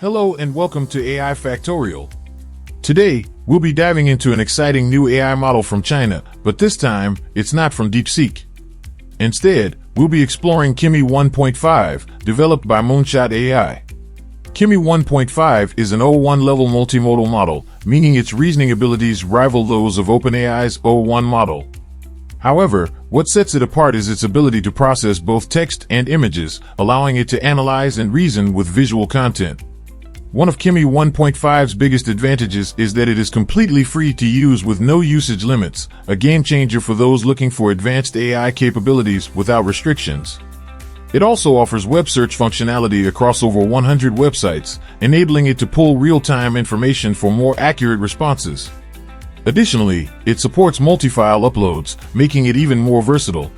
Hello and welcome to AI Factorial. Today, we'll be diving into an exciting new AI model from China, but this time, it's not from DeepSeek. Instead, we'll be exploring Kimi 1.5, developed by Moonshot AI. Kimi 1.5 is an O1 level multimodal model, meaning its reasoning abilities rival those of OpenAI's O1 model. However, what sets it apart is its ability to process both text and images, allowing it to analyze and reason with visual content. One of Kimi 1.5's biggest advantages is that it is completely free to use with no usage limits, a game changer for those looking for advanced AI capabilities without restrictions. It also offers web search functionality across over 100 websites, enabling it to pull real-time information for more accurate responses. Additionally, it supports multi-file uploads, making it even more versatile.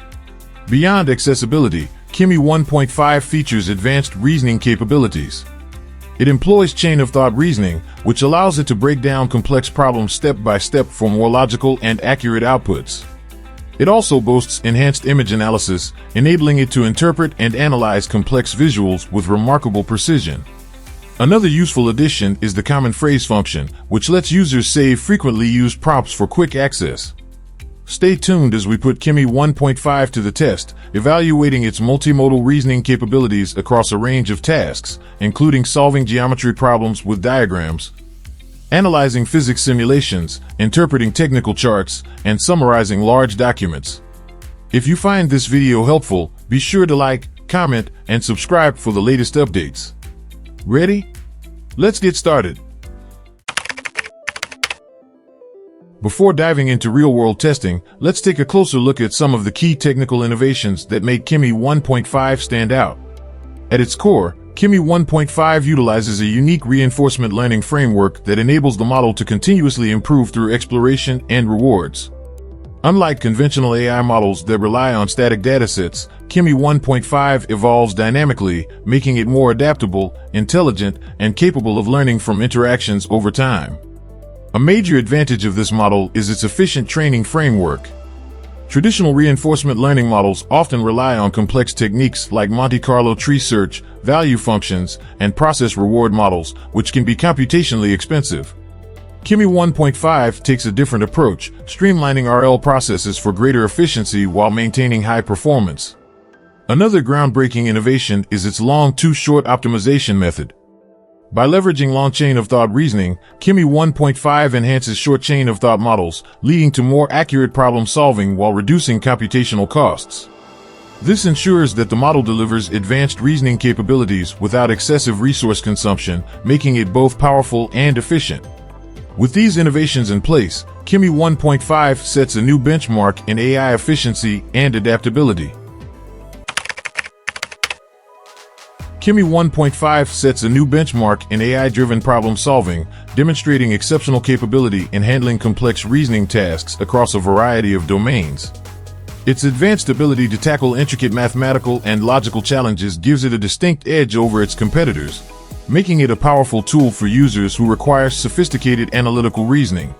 Beyond accessibility, Kimi 1.5 features advanced reasoning capabilities. It employs chain-of-thought reasoning, which allows it to break down complex problems step by step for more logical and accurate outputs. It also boasts enhanced image analysis, enabling it to interpret and analyze complex visuals with remarkable precision. Another useful addition is the common phrase function, which lets users save frequently used prompts for quick access. Stay tuned as we put Kimi 1.5 to the test, evaluating its multimodal reasoning capabilities across a range of tasks, including solving geometry problems with diagrams, analyzing physics simulations, interpreting technical charts, and summarizing large documents. If you find this video helpful, be sure to like, comment, and subscribe for the latest updates. Ready? Let's get started. Before diving into real-world testing, let's take a closer look at some of the key technical innovations that make Kimi 1.5 stand out. At its core, Kimi 1.5 utilizes a unique reinforcement learning framework that enables the model to continuously improve through exploration and rewards. Unlike conventional AI models that rely on static datasets, Kimi 1.5 evolves dynamically, making it more adaptable, intelligent, and capable of learning from interactions over time. A major advantage of this model is its efficient training framework. Traditional reinforcement learning models often rely on complex techniques like Monte Carlo tree search, value functions, and process reward models, which can be computationally expensive. Kimi 1.5 takes a different approach, streamlining RL processes for greater efficiency while maintaining high performance. Another groundbreaking innovation is its Long2Short Optimization method. By leveraging long chain-of-thought reasoning, Kimi 1.5 enhances short chain-of-thought models, leading to more accurate problem-solving while reducing computational costs. This ensures that the model delivers advanced reasoning capabilities without excessive resource consumption, making it both powerful and efficient. With these innovations in place, Kimi 1.5 sets a new benchmark in AI efficiency and adaptability. Kimi 1.5 sets a new benchmark in AI-driven problem-solving, demonstrating exceptional capability in handling complex reasoning tasks across a variety of domains. Its advanced ability to tackle intricate mathematical and logical challenges gives it a distinct edge over its competitors, making it a powerful tool for users who require sophisticated analytical reasoning.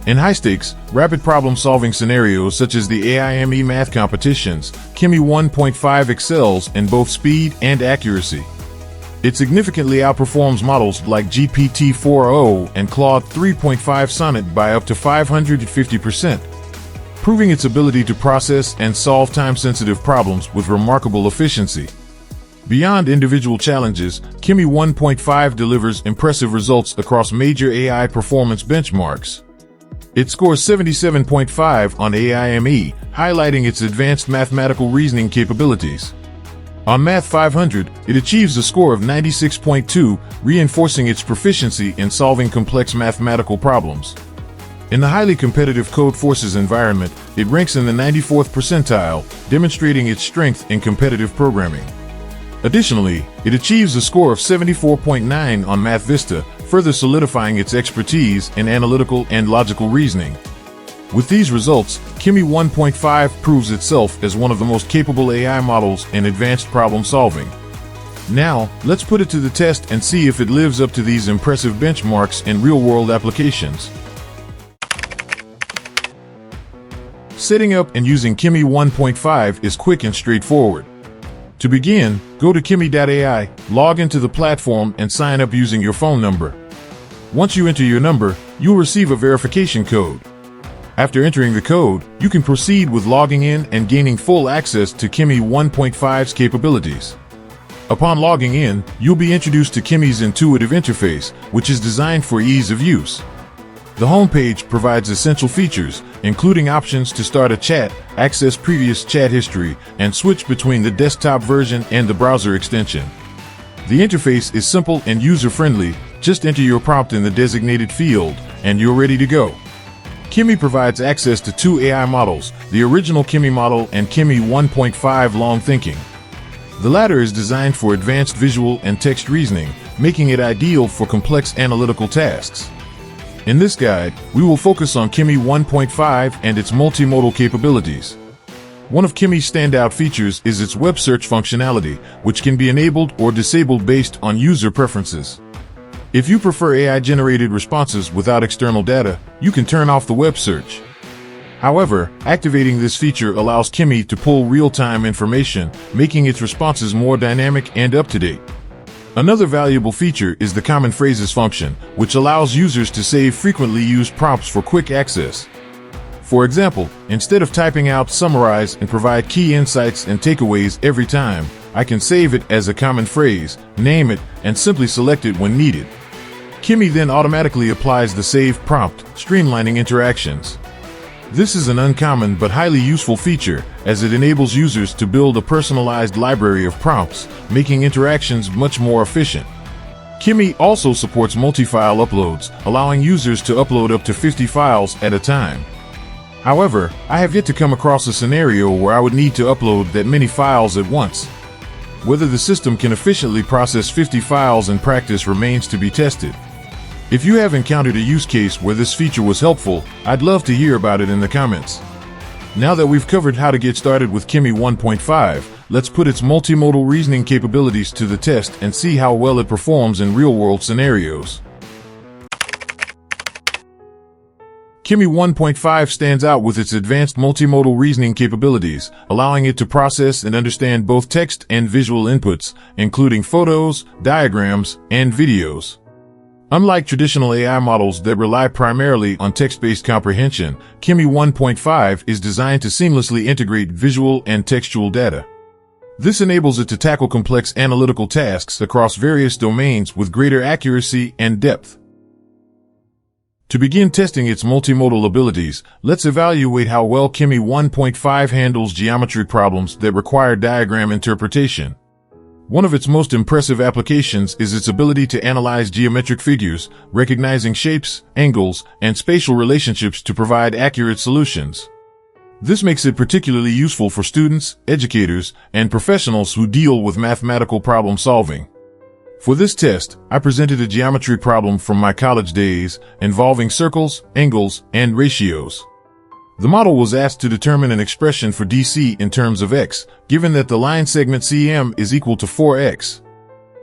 In high-stakes, rapid problem-solving scenarios such as the AIME math competitions, Kimi 1.5 excels in both speed and accuracy. It significantly outperforms models like GPT-4o and Claude 3.5 Sonnet by up to 550%, proving its ability to process and solve time-sensitive problems with remarkable efficiency. Beyond individual challenges, Kimi 1.5 delivers impressive results across major AI performance benchmarks. It scores 77.5 on AIME, highlighting its advanced mathematical reasoning capabilities. On Math 500, it achieves a score of 96.2, reinforcing its proficiency in solving complex mathematical problems. In the highly competitive Codeforces environment, it ranks in the 94th percentile, demonstrating its strength in competitive programming. Additionally, it achieves a score of 74.9 on Math Vista, further solidifying its expertise in analytical and logical reasoning. With these results, Kimi 1.5 proves itself as one of the most capable AI models in advanced problem solving. Now, let's put it to the test and see if it lives up to these impressive benchmarks in real-world applications. Setting up and using Kimi 1.5 is quick and straightforward. To begin, go to Kimi.ai, log into the platform and sign up using your phone number. Once you enter your number, you'll receive a verification code. After entering the code, you can proceed with logging in and gaining full access to Kimi 1.5's capabilities. Upon logging in, you'll be introduced to Kimi's intuitive interface, which is designed for ease of use. The homepage provides essential features, including options to start a chat, access previous chat history, and switch between the desktop version and the browser extension. The interface is simple and user-friendly. Just enter your prompt in the designated field, and you're ready to go. Kimi provides access to two AI models, the original Kimi model and Kimi 1.5 long thinking. The latter is designed for advanced visual and text reasoning, making it ideal for complex analytical tasks. In this guide, we will focus on Kimi 1.5 and its multimodal capabilities. One of Kimi's standout features is its web search functionality, which can be enabled or disabled based on user preferences. If you prefer AI-generated responses without external data, you can turn off the web search. However, activating this feature allows Kimi to pull real-time information, making its responses more dynamic and up-to-date. Another valuable feature is the common phrases function, which allows users to save frequently used prompts for quick access. For example, instead of typing out, summarize, and provide key insights and takeaways every time, I can save it as a common phrase, name it, and simply select it when needed. Kimi then automatically applies the save prompt, streamlining interactions. This is an uncommon but highly useful feature, as it enables users to build a personalized library of prompts, making interactions much more efficient. Kimi also supports multi-file uploads, allowing users to upload up to 50 files at a time. However, I have yet to come across a scenario where I would need to upload that many files at once. Whether the system can efficiently process 50 files in practice remains to be tested. If you have encountered a use case where this feature was helpful, I'd love to hear about it in the comments. Now that we've covered how to get started with Kimi 1.5, let's put its multimodal reasoning capabilities to the test and see how well it performs in real-world scenarios. Kimi 1.5 stands out with its advanced multimodal reasoning capabilities, allowing it to process and understand both text and visual inputs, including photos, diagrams, and videos. Unlike traditional AI models that rely primarily on text-based comprehension, Kimi 1.5 is designed to seamlessly integrate visual and textual data. This enables it to tackle complex analytical tasks across various domains with greater accuracy and depth. To begin testing its multimodal abilities, let's evaluate how well Kimi 1.5 handles geometry problems that require diagram interpretation. One of its most impressive applications is its ability to analyze geometric figures, recognizing shapes, angles, and spatial relationships to provide accurate solutions. This makes it particularly useful for students, educators, and professionals who deal with mathematical problem solving. For this test, I presented a geometry problem from my college days involving circles, angles, and ratios. The model was asked to determine an expression for DC in terms of x, given that the line segment CM is equal to 4x.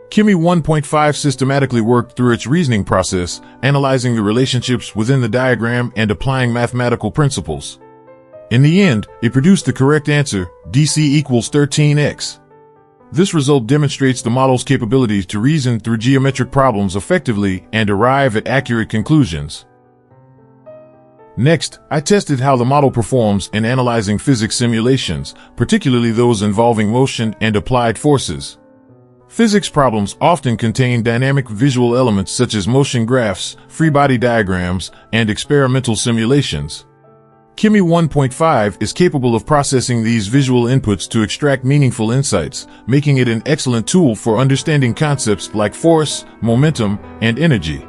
Kimi 1.5 systematically worked through its reasoning process, analyzing the relationships within the diagram and applying mathematical principles. In the end, it produced the correct answer, DC equals 13x. This result demonstrates the model's capability to reason through geometric problems effectively and arrive at accurate conclusions. Next, I tested how the model performs in analyzing physics simulations, particularly those involving motion and applied forces. Physics problems often contain dynamic visual elements such as motion graphs, free body diagrams, and experimental simulations. Kimi 1.5 is capable of processing these visual inputs to extract meaningful insights, making it an excellent tool for understanding concepts like force, momentum, and energy.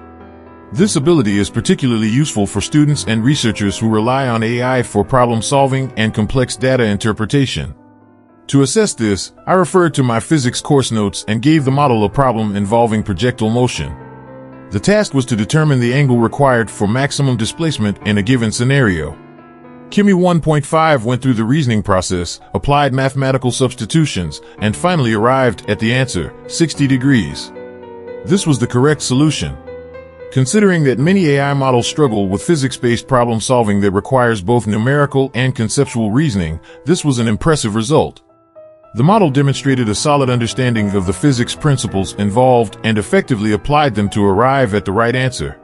This ability is particularly useful for students and researchers who rely on AI for problem solving and complex data interpretation. To assess this, I referred to my physics course notes and gave the model a problem involving projectile motion. The task was to determine the angle required for maximum displacement in a given scenario. Kimi 1.5 went through the reasoning process, applied mathematical substitutions, and finally arrived at the answer, 60 degrees. This was the correct solution. Considering that many AI models struggle with physics-based problem solving that requires both numerical and conceptual reasoning, this was an impressive result. The model demonstrated a solid understanding of the physics principles involved and effectively applied them to arrive at the right answer.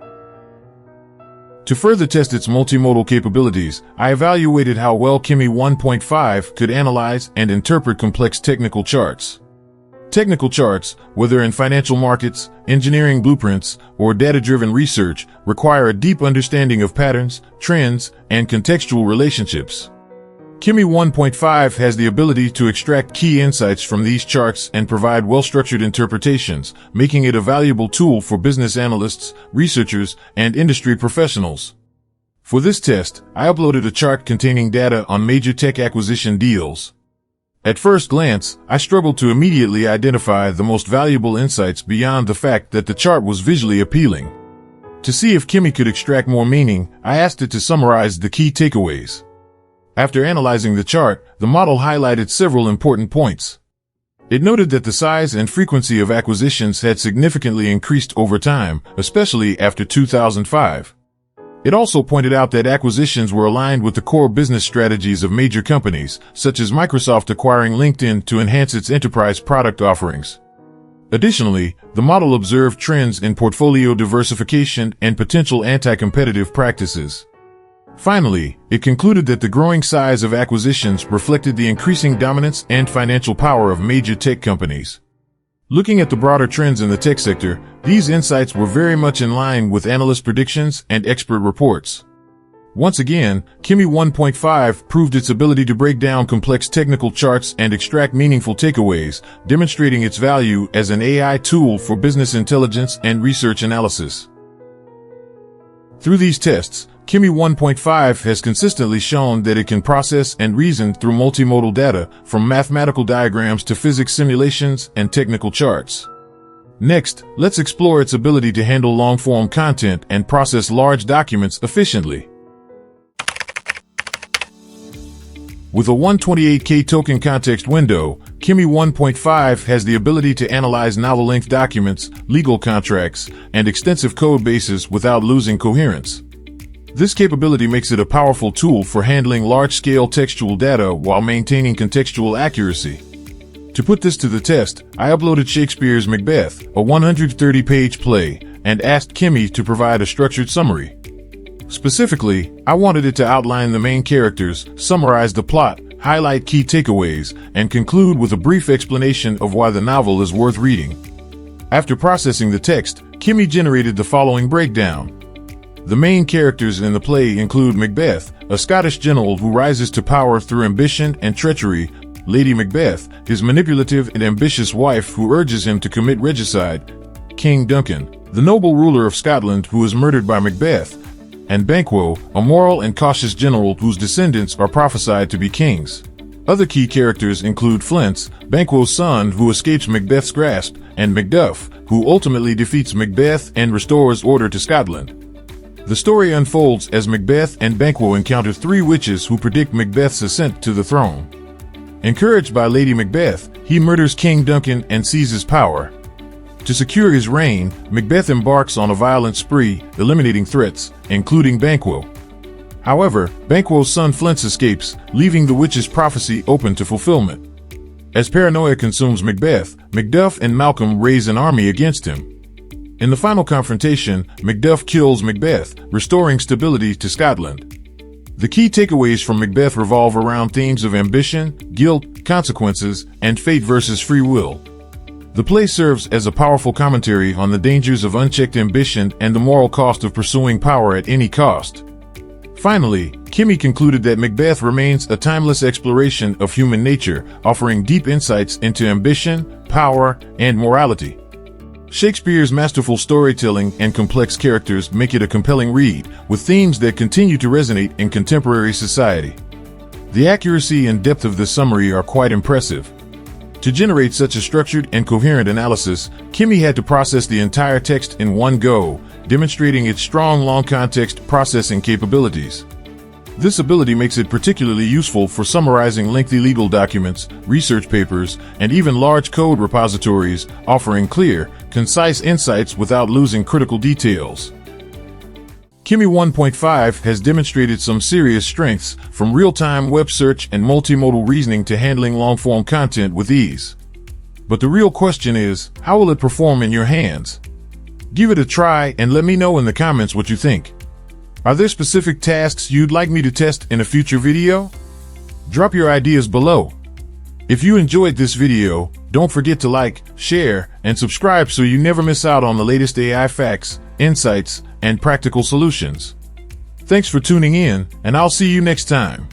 To further test its multimodal capabilities, I evaluated how well Kimi 1.5 could analyze and interpret complex technical charts. Technical charts, whether in financial markets, engineering blueprints, or data-driven research, require a deep understanding of patterns, trends, and contextual relationships. Kimi 1.5 has the ability to extract key insights from these charts and provide well-structured interpretations, making it a valuable tool for business analysts, researchers, and industry professionals. For this test, I uploaded a chart containing data on major tech acquisition deals. At first glance, I struggled to immediately identify the most valuable insights beyond the fact that the chart was visually appealing. To see if Kimi could extract more meaning, I asked it to summarize the key takeaways. After analyzing the chart, the model highlighted several important points. It noted that the size and frequency of acquisitions had significantly increased over time, especially after 2005. It also pointed out that acquisitions were aligned with the core business strategies of major companies, such as Microsoft acquiring LinkedIn to enhance its enterprise product offerings. Additionally, the model observed trends in portfolio diversification and potential anti-competitive practices. Finally, it concluded that the growing size of acquisitions reflected the increasing dominance and financial power of major tech companies. Looking at the broader trends in the tech sector, these insights were very much in line with analyst predictions and expert reports. Once again, Kimi 1.5 proved its ability to break down complex technical charts and extract meaningful takeaways, demonstrating its value as an AI tool for business intelligence and research analysis. Through these tests, Kimi 1.5 has consistently shown that it can process and reason through multimodal data, from mathematical diagrams to physics simulations and technical charts. Next, let's explore its ability to handle long-form content and process large documents efficiently. With a 128K token context window, Kimi 1.5 has the ability to analyze novel-length documents, legal contracts, and extensive code bases without losing coherence. This capability makes it a powerful tool for handling large-scale textual data while maintaining contextual accuracy. To put this to the test, I uploaded Shakespeare's Macbeth, a 130-page play, and asked Kimi to provide a structured summary. Specifically, I wanted it to outline the main characters, summarize the plot, highlight key takeaways, and conclude with a brief explanation of why the novel is worth reading. After processing the text, Kimi generated the following breakdown. The main characters in the play include Macbeth, a Scottish general who rises to power through ambition and treachery, Lady Macbeth, his manipulative and ambitious wife who urges him to commit regicide, King Duncan, the noble ruler of Scotland who is murdered by Macbeth, and Banquo, a moral and cautious general whose descendants are prophesied to be kings. Other key characters include Flint's, Banquo's son who escapes Macbeth's grasp, and Macduff, who ultimately defeats Macbeth and restores order to Scotland. The story unfolds as Macbeth and Banquo encounter three witches who predict Macbeth's ascent to the throne. Encouraged by Lady Macbeth, he murders King Duncan and seizes power. To secure his reign, Macbeth embarks on a violent spree, eliminating threats, including Banquo. However, Banquo's son Flint escapes, leaving the witch's prophecy open to fulfillment. As paranoia consumes Macbeth, Macduff and Malcolm raise an army against him. In the final confrontation, Macduff kills Macbeth, restoring stability to Scotland. The key takeaways from Macbeth revolve around themes of ambition, guilt, consequences, and fate versus free will. The play serves as a powerful commentary on the dangers of unchecked ambition and the moral cost of pursuing power at any cost. Finally, Kimi concluded that Macbeth remains a timeless exploration of human nature, offering deep insights into ambition, power, and morality. Shakespeare's masterful storytelling and complex characters make it a compelling read, with themes that continue to resonate in contemporary society. The accuracy and depth of this summary are quite impressive. To generate such a structured and coherent analysis, Kimi had to process the entire text in one go, demonstrating its strong long-context processing capabilities. This ability makes it particularly useful for summarizing lengthy legal documents, research papers, and even large code repositories, offering clear, concise insights without losing critical details. Kimi 1.5 has demonstrated some serious strengths, from real-time web search and multimodal reasoning to handling long-form content with ease. But the real question is, how will it perform in your hands? Give it a try and let me know in the comments what you think. Are there specific tasks you'd like me to test in a future video? Drop your ideas below. If you enjoyed this video, don't forget to like, share, and subscribe so you never miss out on the latest AI facts, insights, and practical solutions. Thanks for tuning in, and I'll see you next time.